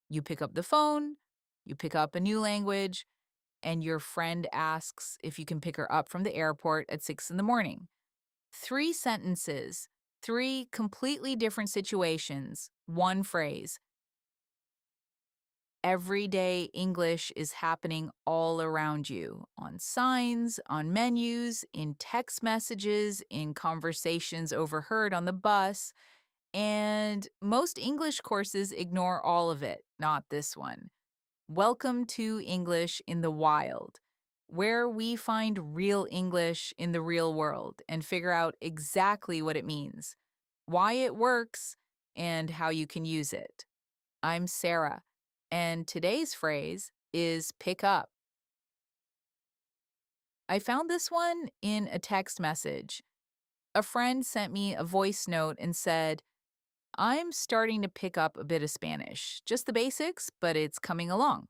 You pick up the phone, you pick up a new language, and your friend asks if you can pick her up from the airport at 6 in the morning. Three sentences, three completely different situations, one phrase. Everyday English is happening all around you on signs, on menus, in text messages, in conversations overheard on the bus. And most English courses ignore all of it, not this one. Welcome to English in the Wild, where we find real English in the real world and figure out exactly what it means, why it works, and how you can use it. I'm Sarah, and today's phrase is pick up. I found this one in a text message. A friend sent me a voice note and said, I'm starting to pick up a bit of Spanish, just the basics, but it's coming along.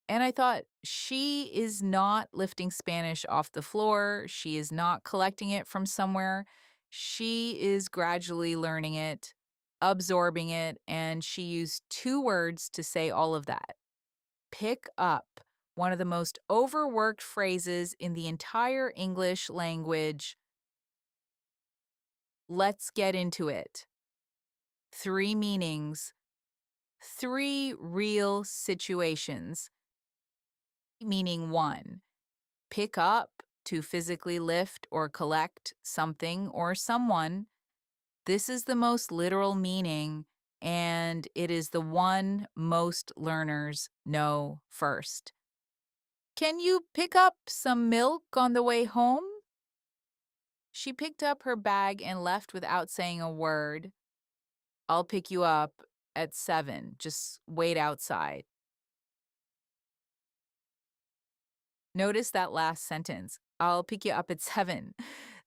And I thought, she is not lifting Spanish off the floor. She is not collecting it from somewhere. She is gradually learning it, absorbing it, and she used two words to say all of that. Pick up, one of the most overworked phrases in the entire English language. Let's get into it. Three meanings, three real situations. Meaning one, pick up, to physically lift or collect something or someone. This is the most literal meaning, and it is the one most learners know first. Can you pick up some milk on the way home? She picked up her bag and left without saying a word. I'll pick you up at 7. Just wait outside. Notice that last sentence. I'll pick you up at 7.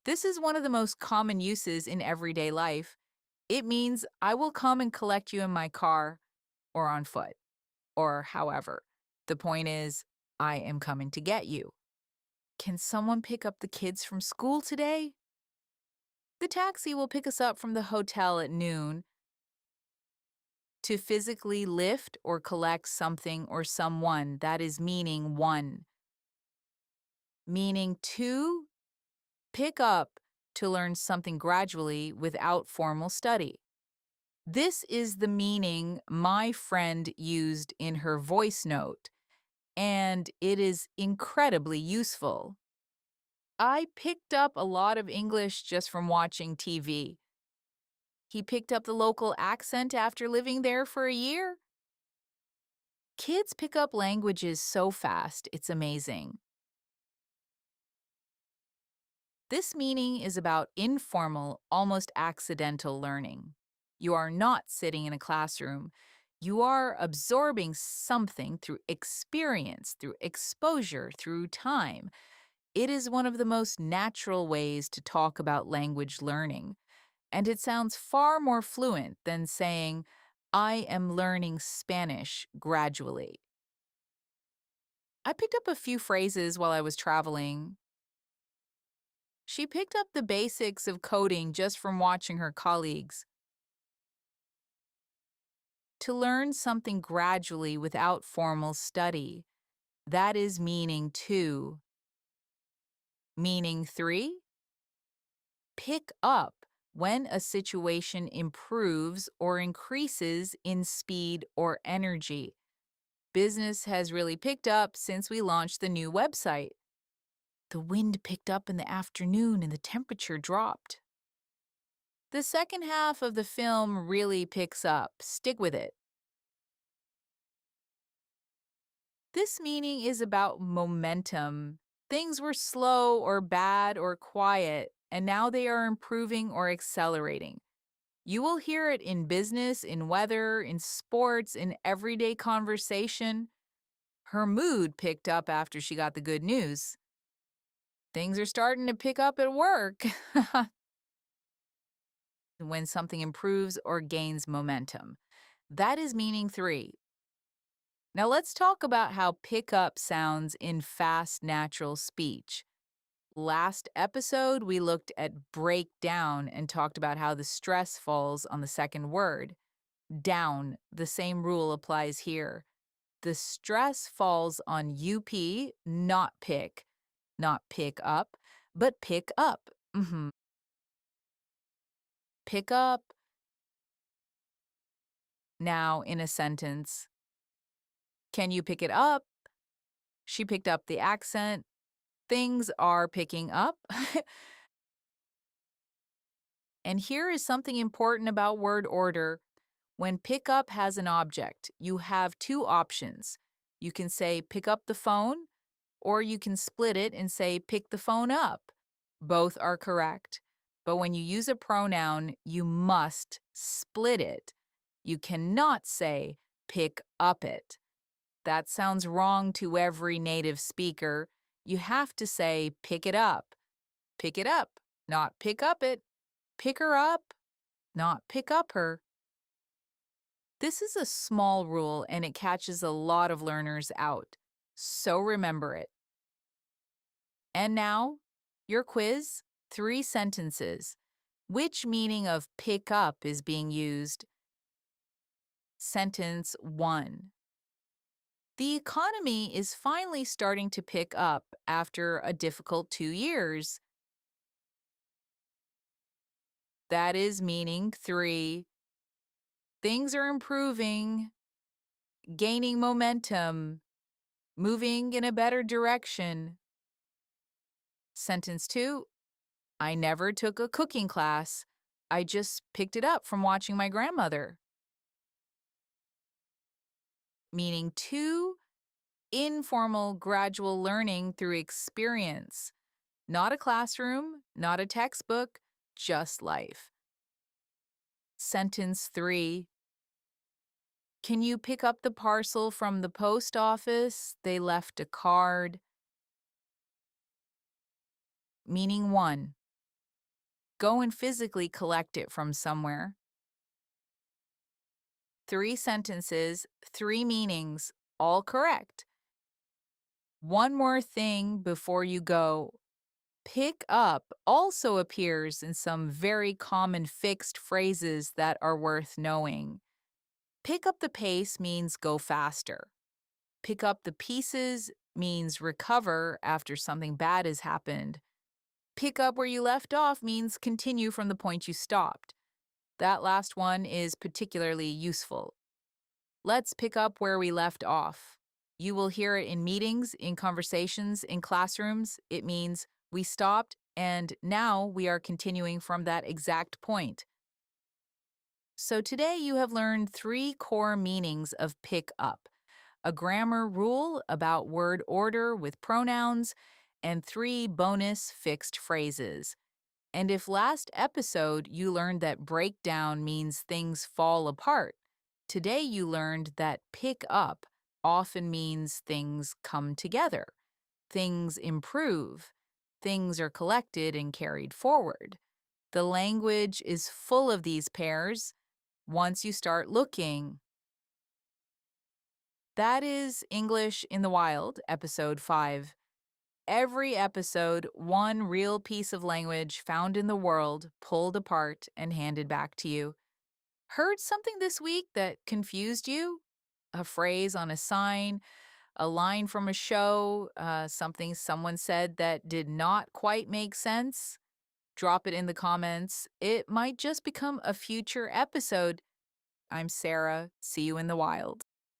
This is one of the most common uses in everyday life. It means I will come and collect you in my car or on foot or however. The point is, I am coming to get you. Can someone pick up the kids from school today? The taxi will pick us up from the hotel at noon. To physically lift or collect something or someone, that is meaning one. Meaning two, pick up, to learn something gradually without formal study. This is the meaning my friend used in her voice note, and it is incredibly useful. I picked up a lot of English just from watching TV. He picked up the local accent after living there for a year. Kids pick up languages so fast, it's amazing. This meaning is about informal, almost accidental learning. You are not sitting in a classroom. You are absorbing something through experience, through exposure, through time. It is one of the most natural ways to talk about language learning, and it sounds far more fluent than saying, I am learning Spanish gradually. I picked up a few phrases while I was traveling. She picked up the basics of coding just from watching her colleagues. To learn something gradually without formal study, that is meaning two. Meaning three, pick up when a situation improves or increases in speed or energy. Business has really picked up since we launched the new website. The wind picked up in the afternoon and the temperature dropped. The second half of the film really picks up. Stick with it. This meaning is about momentum. Things were slow or bad or quiet, and now they are improving or accelerating. You will hear it in business, in weather, in sports, in everyday conversation. Her mood picked up after she got the good news. Things are starting to pick up at work. When something improves or gains momentum. That is meaning three. Now let's talk about how pick up sounds in fast, natural speech. Last episode, we looked at break down and talked about how the stress falls on the second word. Down, the same rule applies here. The stress falls on UP, not pick. Not pick up, but pick up. Pick up. Now, in a sentence, can you pick it up? She picked up the accent. Things are picking up. And here is something important about word order. When pick up has an object, you have two options. You can say pick up the phone, or you can split it and say pick the phone up. Both are correct. But when you use a pronoun, you must split it. You cannot say pick up it. That sounds wrong to every native speaker. You have to say pick it up. Pick it up, not pick up it. Pick her up, not pick up her. This is a small rule and it catches a lot of learners out. So remember it. And now, your quiz, 3 sentences. Which meaning of pick up is being used? Sentence 1. The economy is finally starting to pick up after a difficult 2 years. That is meaning 3. Things are improving, gaining momentum, moving in a better direction. Sentence 2. I never took a cooking class. I just picked it up from watching my grandmother. Meaning 2. Informal, gradual learning through experience. Not a classroom, not a textbook, just life. Sentence 3. Can you pick up the parcel from the post office? They left a card. Meaning 1. Go and physically collect it from somewhere. 3 sentences, 3 meanings, all correct. One more thing before you go. Pick up also appears in some very common fixed phrases that are worth knowing. Pick up the pace means go faster. Pick up the pieces means recover after something bad has happened. Pick up where you left off means continue from the point you stopped. That last one is particularly useful. Let's pick up where we left off. You will hear it in meetings, in conversations, in classrooms. It means we stopped and now we are continuing from that exact point. So today you have learned 3 core meanings of pick up, a grammar rule about word order with pronouns, and 3 bonus fixed phrases. And if last episode you learned that breakdown means things fall apart, today you learned that pick up often means things come together, things improve, things are collected and carried forward. The language is full of these pairs once you start looking. That is English in the Wild, episode 5. Every episode, one real piece of language found in the world, pulled apart and handed back to you. Heard something this week that confused you? A phrase on a sign, a line from a show, something someone said that did not quite make sense? Drop it in the comments. It might just become a future episode. I'm Sarah. See you in the wild.